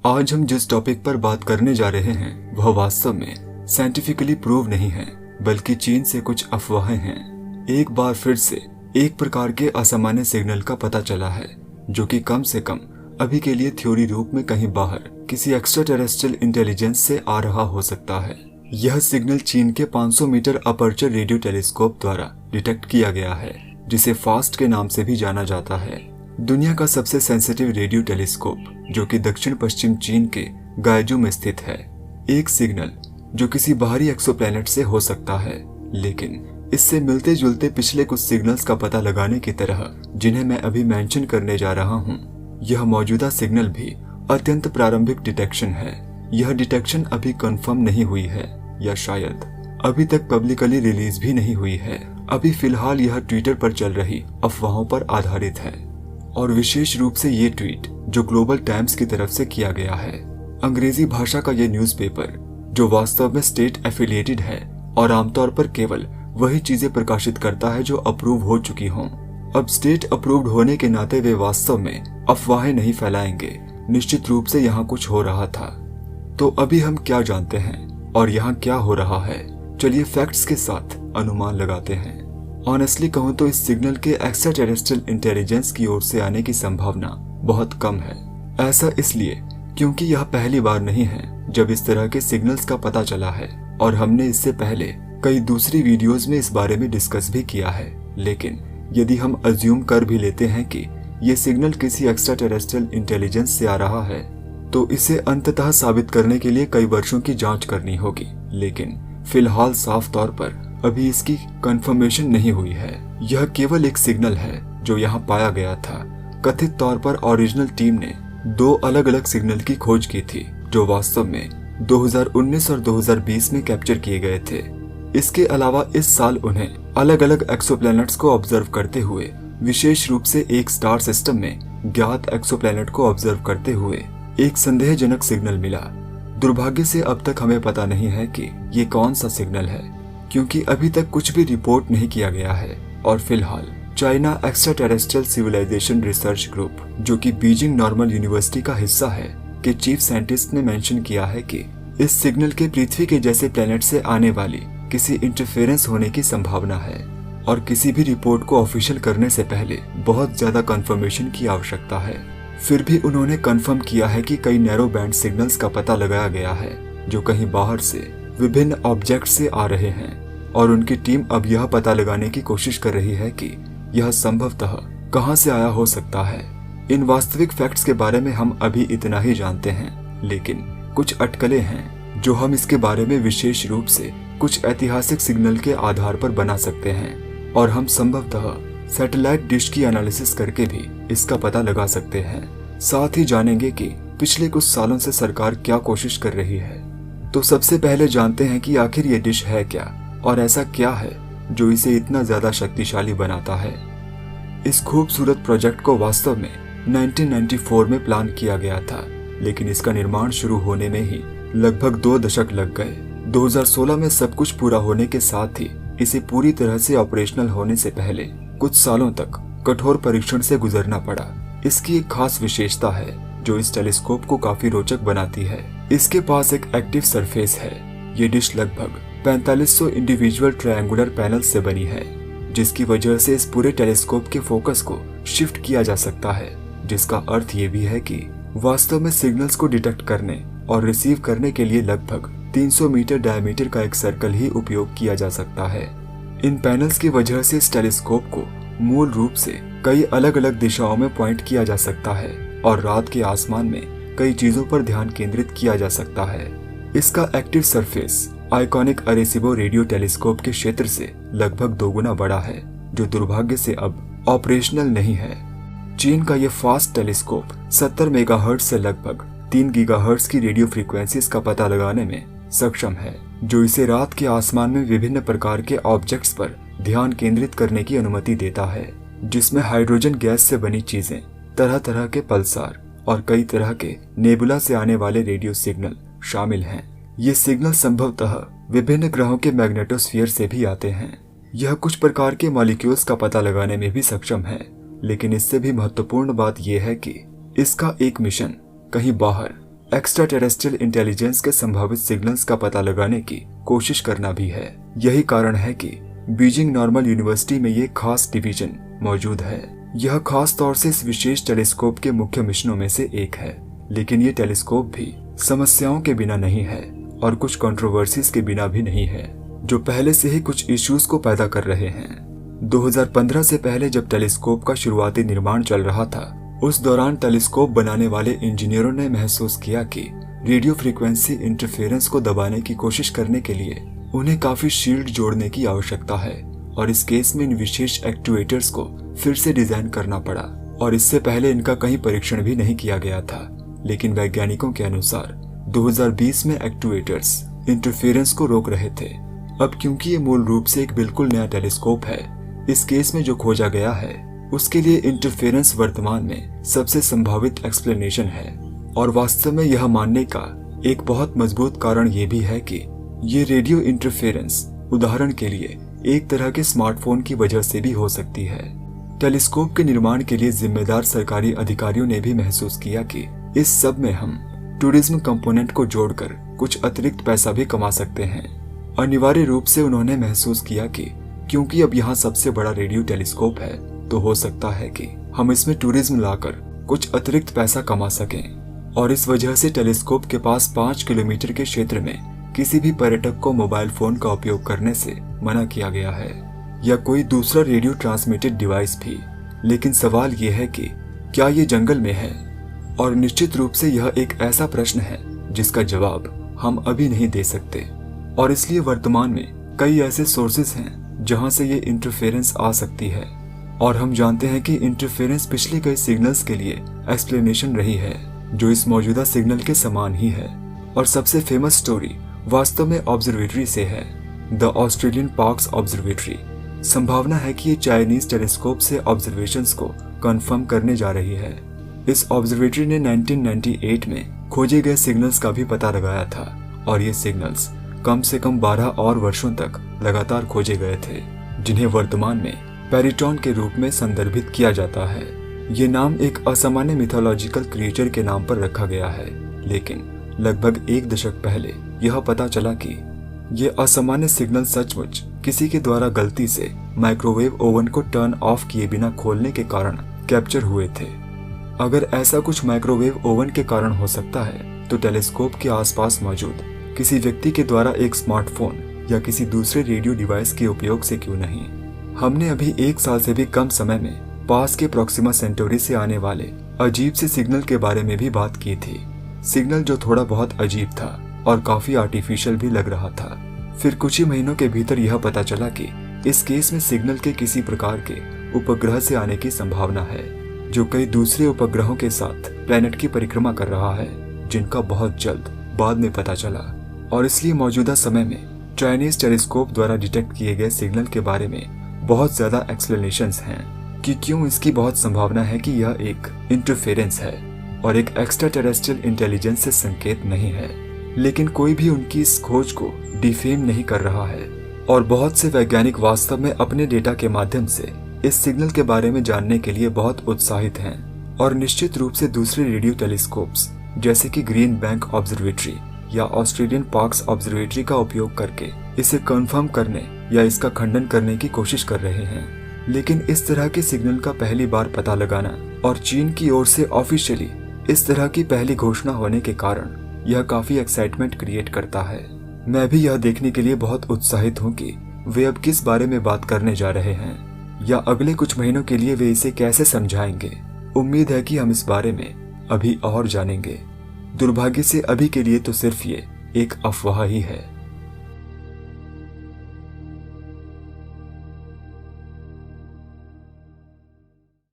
आज हम जिस टॉपिक पर बात करने जा रहे हैं वह वास्तव में साइंटिफिकली प्रूव नहीं है, बल्कि चीन से कुछ अफवाहें हैं। एक बार फिर से एक प्रकार के असामान्य सिग्नल का पता चला है, जो कि कम से कम अभी के लिए थ्योरी रूप में कहीं बाहर किसी एक्स्ट्रा टेरेस्ट्रियल इंटेलिजेंस से आ रहा हो सकता है। यह सिग्नल चीन के 500 मीटर अपर्चर रेडियो टेलीस्कोप द्वारा डिटेक्ट किया गया है, जिसे फास्ट के नाम से भी जाना जाता है। दुनिया का सबसे सेंसिटिव रेडियो टेलीस्कोप, जो कि दक्षिण पश्चिम चीन के गायजू में स्थित है। एक सिग्नल जो किसी बाहरी एक्सोप्लैनेट से हो सकता है, लेकिन इससे मिलते जुलते पिछले कुछ सिग्नल्स का पता लगाने की तरह, जिन्हें मैं अभी मेंशन करने जा रहा हूँ। यह मौजूदा सिग्नल भी अत्यंत प्रारंभिक डिटेक्शन है। यह डिटेक्शन अभी कंफर्म नहीं हुई है, या शायद अभी तक पब्लिकली रिलीज भी नहीं हुई है। अभी फिलहाल यह ट्विटर पर चल रही अफवाहों पर आधारित है, और विशेष रूप से ये ट्वीट जो ग्लोबल टाइम्स की तरफ से किया गया है। अंग्रेजी भाषा का ये न्यूज़पेपर, जो वास्तव में स्टेट एफिलिएटेड है और आमतौर पर केवल वही चीजें प्रकाशित करता है जो अप्रूव हो चुकी हों। अब स्टेट अप्रूव्ड होने के नाते वे वास्तव में अफवाहें नहीं फैलाएंगे। निश्चित रूप से यहाँ कुछ हो रहा था। तो अभी हम क्या जानते हैं और यहाँ क्या हो रहा है? चलिए फैक्ट्स के साथ अनुमान लगाते हैं। ऑनेस्टली कहूँ तो इस सिग्नल के एक्स्ट्रा टेरेस्ट्रियल इंटेलिजेंस की ओर से आने की संभावना बहुत कम है। ऐसा इसलिए क्योंकि यह पहली बार नहीं है जब इस तरह के सिग्नल्स का पता चला है, और हमने इससे पहले कई दूसरी वीडियोस में इस बारे में डिस्कस भी किया है। लेकिन यदि हम अज्यूम कर भी लेते हैं कि ये सिग्नल किसी एक्स्ट्रा टेरेस्ट्रियल इंटेलिजेंस से आ रहा है, तो इसे अंततः साबित करने के लिए कई वर्षों की जांच करनी होगी। लेकिन फिलहाल साफ तौर पर अभी इसकी कंफर्मेशन नहीं हुई है। यह केवल एक सिग्नल है जो यहाँ पाया गया था। कथित तौर पर ओरिजिनल टीम ने 2 अलग अलग सिग्नल की खोज की थी, जो वास्तव में 2019 और 2020 में कैप्चर किए गए थे। इसके अलावा इस साल उन्हें अलग अलग एक्सोप्लैनेट्स को ऑब्जर्व करते हुए, विशेष रूप से एक स्टार सिस्टम में ज्ञात एक्सोप्लैनेट को ऑब्जर्व करते हुए एक संदेहजनक सिग्नल मिला। दुर्भाग्य से अब तक हमें पता नहीं है कि ये कौन सा सिग्नल है, क्योंकि अभी तक कुछ भी रिपोर्ट नहीं किया गया है। और फिलहाल China extra terrestrial civilisation research group, जो कि बीजिंग नॉर्मल यूनिवर्सिटी का हिस्सा है, के चीफ साइंटिस्ट ने मेंशन किया है कि इस सिग्नल के पृथ्वी के जैसे प्लेनेट से आने वाली किसी इंटरफेरेंस होने की संभावना है, और किसी भी रिपोर्ट को ऑफिशियल करने से पहले बहुत ज्यादा कंफर्मेशन की आवश्यकता है। फिर भी उन्होंने कंफर्म किया है कि कई नैरो बैंड सिग्नल्स का पता लगाया गया है, जो कहीं बाहर से विभिन्न ऑब्जेक्ट से आ रहे हैं, और उनकी टीम अब यह पता लगाने की कोशिश कर रही है कि यह संभवतः कहां से आया हो सकता है। इन वास्तविक फैक्ट्स के बारे में हम अभी इतना ही जानते हैं, लेकिन कुछ अटकलें हैं जो हम इसके बारे में विशेष रूप से कुछ ऐतिहासिक सिग्नल के आधार पर बना सकते हैं, और हम संभवतः सैटेलाइट डिश की एनालिसिस करके भी इसका पता लगा सकते हैं। साथ ही जानेंगे कि पिछले कुछ सालों से सरकार क्या कोशिश कर रही है। तो सबसे पहले जानते हैं कि आखिर ये डिश है क्या, और ऐसा क्या है जो इसे इतना ज्यादा शक्तिशाली बनाता है। इस खूबसूरत प्रोजेक्ट को वास्तव में 1994 में प्लान किया गया था, लेकिन इसका निर्माण शुरू होने में ही लगभग 2 दशक लग गए। 2016 में सब कुछ पूरा होने के साथ ही इसे पूरी तरह से ऑपरेशनल होने से पहले कुछ सालों तक कठोर परीक्षण से गुजरना पड़ा। इसकी एक खास विशेषता है जो इस टेलीस्कोप को काफी रोचक बनाती है। इसके पास एक एक्टिव सरफेस है। ये डिश लगभग 4500 इंडिविजुअल ट्रायंगुलर पैनल से बनी है, जिसकी वजह से इस पूरे टेलीस्कोप के फोकस को शिफ्ट किया जा सकता है, जिसका अर्थ ये भी है कि वास्तव में सिग्नल्स को डिटेक्ट करने और रिसीव करने के लिए लगभग 300 मीटर डायमीटर का एक सर्कल ही उपयोग किया जा सकता है। इन पैनल्स की वजह से इस टेलीस्कोप को मूल रूप से कई अलग अलग दिशाओं में पॉइंट किया जा सकता है, और रात के आसमान में कई चीजों पर ध्यान केंद्रित किया जा सकता है। इसका active surface iconic Arecibo radio telescope के क्षेत्र से लगभग 2 गुना बड़ा है, जो दुर्भाग्य से अब ऑपरेशनल नहीं है। चीन का यह फास्ट टेलीस्कोप 70 मेगाहर्ट्ज से लगभग 3 गीगाहर्ट्ज की रेडियो फ्रीक्वेंसीज का पता लगाने में सक्षम है, जो इसे रात के आसमान में विभिन्न प्रकार के ऑब्जेक्ट्स पर ध्यान केंद्रित करने की अनुमति देता है, जिसमें हाइड्रोजन गैस से बनी चीजें, तरह तरह के पल्सार और कई तरह के नेबुला से आने वाले रेडियो सिग्नल शामिल हैं। ये सिग्नल संभवतः विभिन्न ग्रहों के मैग्नेटोस्फीयर से भी आते हैं। यह कुछ प्रकार के मॉलिक्यूल्स का पता लगाने में भी सक्षम है, लेकिन इससे भी महत्वपूर्ण बात यह है कि इसका एक मिशन कहीं बाहर एक्स्ट्रा टेरेस्ट्रियल इंटेलिजेंस के संभावित सिग्नल्स का पता लगाने की कोशिश करना भी है। यही कारण है कि बीजिंग नॉर्मल यूनिवर्सिटी में ये खास डिवीजन मौजूद है। यह खास तौर से इस विशेष टेलीस्कोप के मुख्य मिशनों में से एक है। लेकिन ये टेलीस्कोप भी समस्याओं के बिना नहीं है और कुछ कंट्रोवर्सीज के बिना भी नहीं है, जो पहले से ही कुछ इश्यूज को पैदा कर रहे हैं। 2015 से पहले जब टेलीस्कोप का शुरुआती निर्माण चल रहा था, उस दौरान टेलीस्कोप बनाने वाले इंजीनियरों ने महसूस किया कि रेडियो फ्रीक्वेंसी इंटरफेरेंस को दबाने की कोशिश करने के लिए उन्हें काफी शील्ड जोड़ने की आवश्यकता है और इस केस में इन विशेष एक्चुएटर्स को फिर से डिजाइन करना पड़ा और इससे पहले इनका कहीं परीक्षण भी नहीं किया गया था। लेकिन वैज्ञानिकों के अनुसार 2020 में एक्चुएटर्स इंटरफेरेंस को रोक रहे थे। अब क्योंकि ये मूल रूप से एक बिल्कुल नया टेलीस्कोप है, इस केस में जो खोजा गया है उसके लिए इंटरफेरेंस वर्तमान में सबसे संभावित एक्सप्लेनेशन है। और वास्तव में यह मानने का एक बहुत मजबूत कारण ये भी है कि ये रेडियो इंटरफेरेंस उदाहरण के लिए एक तरह के स्मार्टफोन की वजह से भी हो सकती है। टेलीस्कोप के निर्माण के लिए जिम्मेदार सरकारी अधिकारियों ने भी महसूस किया कि इस सब में हम टूरिज्म कंपोनेंट को जोड़कर कुछ अतिरिक्त पैसा भी कमा सकते हैं। अनिवार्य रूप से उन्होंने महसूस किया कि क्योंकि अब यहाँ सबसे बड़ा रेडियो टेलीस्कोप है, तो हो सकता है कि हम इसमें टूरिज्म लाकर कुछ अतिरिक्त पैसा कमा सकें। और इस वजह से टेलीस्कोप के पास 5 किलोमीटर के क्षेत्र में किसी भी पर्यटक को मोबाइल फोन का उपयोग करने से मना किया गया है या कोई दूसरा रेडियो ट्रांसमिटेड डिवाइस भी। लेकिन सवाल ये है कि क्या ये जंगल में है? और निश्चित रूप से यह एक ऐसा प्रश्न है जिसका जवाब हम अभी नहीं दे सकते। और इसलिए वर्तमान में कई ऐसे सोर्सेज हैं जहां से ये इंटरफेरेंस आ सकती है। और हम जानते हैं कि इंटरफेरेंस पिछले कई सिग्नल्स के लिए एक्सप्लेनेशन रही है जो इस मौजूदा सिग्नल के समान ही है। और सबसे फेमस स्टोरी वास्तव में ऑब्जर्वेटरी से है, द ऑस्ट्रेलियन पार्क्स ऑब्जर्वेटरी। संभावना है कि ये चाइनीज टेलीस्कोप से ऑब्जर्वेशंस को कंफर्म करने जा रही है। इस ऑब्जर्वेटरी ने 1998 में खोजे गए सिग्नल्स का भी पता लगाया था और ये सिग्नल्स कम से कम 12 और वर्षों तक लगातार खोजे गए थे, जिन्हें वर्तमान में पेरिटॉन के रूप में संदर्भित किया जाता है। ये नाम एक असामान्य मिथोलॉजिकल क्रिएचर के नाम पर रखा गया है, लेकिन लगभग 1 दशक पहले यह पता चला कि ये असामान्य सिग्नल सचमुच किसी के द्वारा गलती से माइक्रोवेव ओवन को टर्न ऑफ किए बिना खोलने के कारण कैप्चर हुए थे। अगर ऐसा कुछ माइक्रोवेव ओवन के कारण हो सकता है, तो टेलीस्कोप के आसपास मौजूद किसी व्यक्ति के द्वारा एक स्मार्टफोन या किसी दूसरे रेडियो डिवाइस के उपयोग से क्यों नहीं। हमने अभी 1 साल से भी कम समय में पास के प्रोक्सिमा सेंटोरी से आने वाले अजीब से सिग्नल के बारे में भी बात की थी। सिग्नल जो थोड़ा बहुत अजीब था और काफी आर्टिफिशियल भी लग रहा था। फिर कुछ ही महीनों के भीतर यह पता चला कि इस केस में सिग्नल के किसी प्रकार के उपग्रह से आने की संभावना है, जो कई दूसरे उपग्रहों के साथ प्लेनेट की परिक्रमा कर रहा है, जिनका बहुत जल्द बाद में पता चला। और इसलिए मौजूदा समय में चाइनीज टेलीस्कोप द्वारा डिटेक्ट किए गए सिग्नल के बारे में बहुत ज्यादा एक्सप्लेनेशंस हैं कि क्यों इसकी बहुत संभावना है कि यह एक इंटरफेरेंस है और एक एक्स्ट्रा टेरेस्ट्रियल इंटेलिजेंस से संकेत नहीं है। लेकिन कोई भी उनकी इस खोज को डिफेम नहीं कर रहा है और बहुत से वैज्ञानिक वास्तव में अपने डेटा के माध्यम से इस सिग्नल के बारे में जानने के लिए बहुत उत्साहित हैं। और निश्चित रूप से दूसरे रेडियो टेलीस्कोप्स जैसे कि ग्रीन बैंक ऑब्जर्वेटरी या ऑस्ट्रेलियन पार्क्स ऑब्जर्वेटरी का उपयोग करके इसे कंफर्म करने या इसका खंडन करने की कोशिश कर रहे हैं। लेकिन इस तरह के सिग्नल का पहली बार पता लगाना और चीन की ओर से ऑफिशियली इस तरह की पहली घोषणा होने के कारण यह काफी एक्साइटमेंट क्रिएट करता है। मैं भी यह देखने के लिए बहुत उत्साहित हूँ कि वे अब किस बारे में बात करने जा रहे हैं या अगले कुछ महीनों के लिए वे इसे कैसे समझाएंगे। उम्मीद है कि हम इस बारे में अभी और जानेंगे। दुर्भाग्य से अभी के लिए तो सिर्फ ये एक अफवाह ही है।